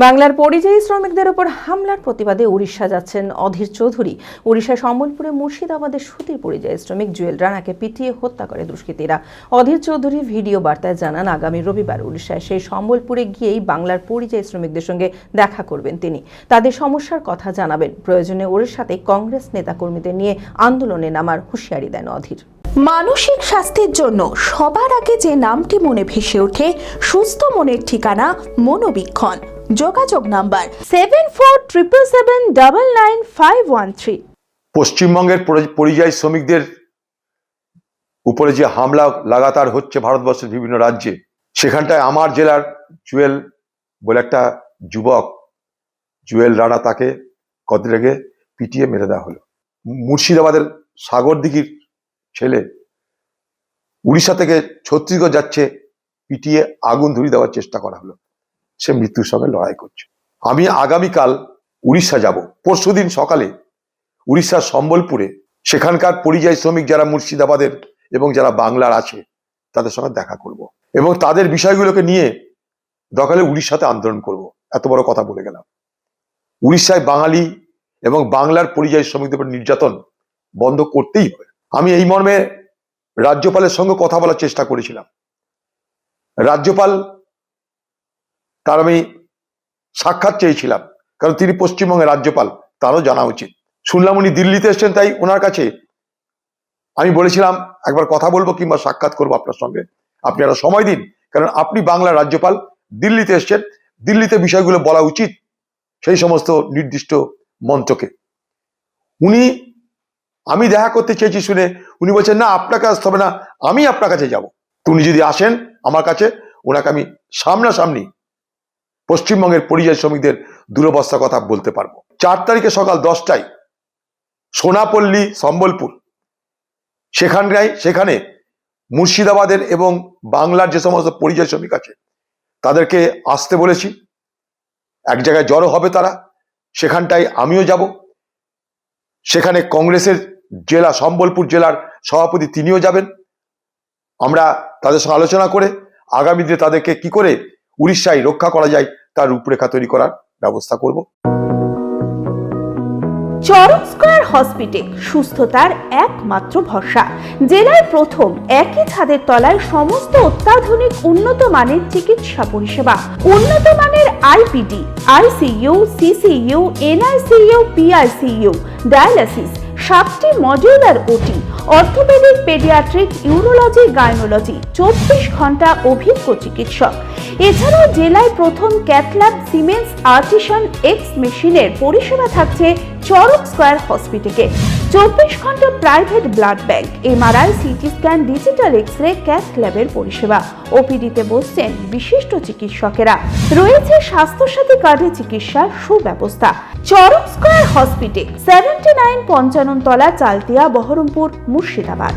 বাংলার পরিযায়ী শ্রমিকদের উপর হামলার প্রতিবাদে উড়িষ্যা যাচ্ছেন অধীর চৌধুরী। উড়িষ্যার সম্বলপুরে মুর্শিদাবাদের সুতির পরিযায়ী শ্রমিক জুয়েল রানাকে পিটিয়ে হত্যা করে দুষ্কৃতীরা। অধীর চৌধুরী ভিডিও বার্তায় জানান, আগামী রবিবার উড়িষ্যায় সেই সম্বলপুরে গিয়েই বাংলার পরিযায়ী শ্রমিকদের সঙ্গে দেখা করবেন তিনি। তাদের সমস্যার কথা জানাবেন, প্রয়োজনে উড়িষ্যাতে কংগ্রেস নেতাকর্মীদের নিয়ে আন্দোলনে নামার হুঁশিয়ারি দেন অধীর। মানসিক স্বাস্থ্যের জন্য সবার আগে যে নামটি মনে ভেসে ওঠে, সুস্থ মনের ঠিকানা মনোবীক্ষণ। যোগাযোগ নাম্বার 7477799513। পশ্চিমবঙ্গের পরিযায়ী শ্রমিকদের উপরে যে হামলা লাগাতার হচ্ছে ভারতবর্ষের বিভিন্ন রাজ্যে, সেখানটায় আমার জেলার জুয়েল বলে একটা যুবক, জুয়েল রানা, তাকে কদিন আগে পিটিয়ে মেরে দেওয়া হলো। মুর্শিদাবাদের সাগরদিঘির ছেলে উড়িষ্যা থেকে ছত্তিশগড় যাচ্ছে, পিটিয়ে আগুন ধরিয়ে দেওয়ার চেষ্টা করা হলো। সে মৃত্যুর সঙ্গে লড়াই করছে। আমি আগামীকাল উড়িষ্যা যাব। পরশুদিন সকালে উড়িষ্যার সম্বলপুরে সেখানকার পরিযায়ী শ্রমিক যারা মুর্শিদাবাদের এবং যারা বাংলার আছে তাদের সঙ্গে দেখা করব এবং তাদের বিষয়গুলোকে নিয়ে দরকার হলে উড়িষ্যাতে আন্দোলন করব। এত বড় কথা বলে গেলাম। উড়িষ্যায় বাঙালি এবং বাংলার পরিযায়ী শ্রমিকদের উপর নির্যাতন বন্ধ করতেই হবে। আমি এই মর্মে রাজ্যপালের সঙ্গে কথা বলার চেষ্টা করেছিলাম। রাজ্যপাল তার আমি সাক্ষাৎ চেয়েছিলাম, কারণ তিনি পশ্চিমবঙ্গের রাজ্যপাল, তারও জানা উচিত। শুনলাম উনি দিল্লিতে এসছেন, তাই ওনার কাছে আমি বলেছিলাম একবার কথা বলবো কিংবা সাক্ষাৎ করবো আপনার সঙ্গে, আপনি একটা সময় দিন, কারণ আপনি বাংলার রাজ্যপাল, দিল্লিতে এসছেন, দিল্লিতে বিষয়গুলো বলা উচিত সেই সমস্ত নির্দিষ্ট মঞ্চকে। আমি দেখা করতে চেয়েছি শুনে উনি বলছেন, না আপনাকে আসতে হবে না, আমি আপনার কাছে যাব। তো উনি যদি আসেন আমার কাছে, ওনাকে আমি সামনাসামনি পশ্চিমবঙ্গের পরিযায়ী শ্রমিকদের দুরবস্থার কথা বলতে পারবো। 4 তারিখে সকাল 10টায় সোনাপল্লী সম্বলপুর, সেখানে মুর্শিদাবাদের এবং বাংলার যে সমস্ত পরিযায়ী শ্রমিক আছে তাদেরকে আসতে বলেছি। এক জায়গায় জড়ো হবে তারা, সেখানটায় আমিও যাব। সেখানে কংগ্রেসের সম্বলপুর জেলার সভাপতি তিনিও যাবেন। আমরা তাদের সঙ্গে আলোচনা করে আগামী দিনে তাদেরকে কি করে উড়িষ্যায় রক্ষা করা যায় তার রূপরেখা তৈরি করার ব্যবস্থা করব। চরক স্কয়ার হসপিটাল সুস্থতার একমাত্র ভরসা। জেলায় প্রথম একই ছাদের তলায় সমস্ত অত্যাধুনিক উন্নত মানের চিকিৎসা পরিষেবা, উন্নত মানের IPD, ICU, CCU, NICU, PICU, dialysis, 7টি modular OT, orthopaedic, paediatric, urology, gynaecology, 24 ঘন্টা অভিজ্ঞ চিকিৎসক। এছাড়াও জেলায় প্রথম ক্যাথল্যাব, সিমেন্স, আর্টিসান এক্স মেশিনের পরিষেবা থাকছে চরক স্কয়ার হসপিটালে। 24 ঘন্টা private blood bank, MRI, CT scan, digital x-ray, cath ল্যাবের পরিষেবা। ওপিডিতে বসছেন বিশিষ্ট চিকিৎসকেরা। রয়েছে স্বাস্থ্যসাথী কার্ডে চিকিৎসার সুব্যবস্থা। চরক স্কয়ার হসপিটাল, 79 পঞ্চানন তলা, চালতিয়া, বহরমপুর, মুর্শিদাবাদ।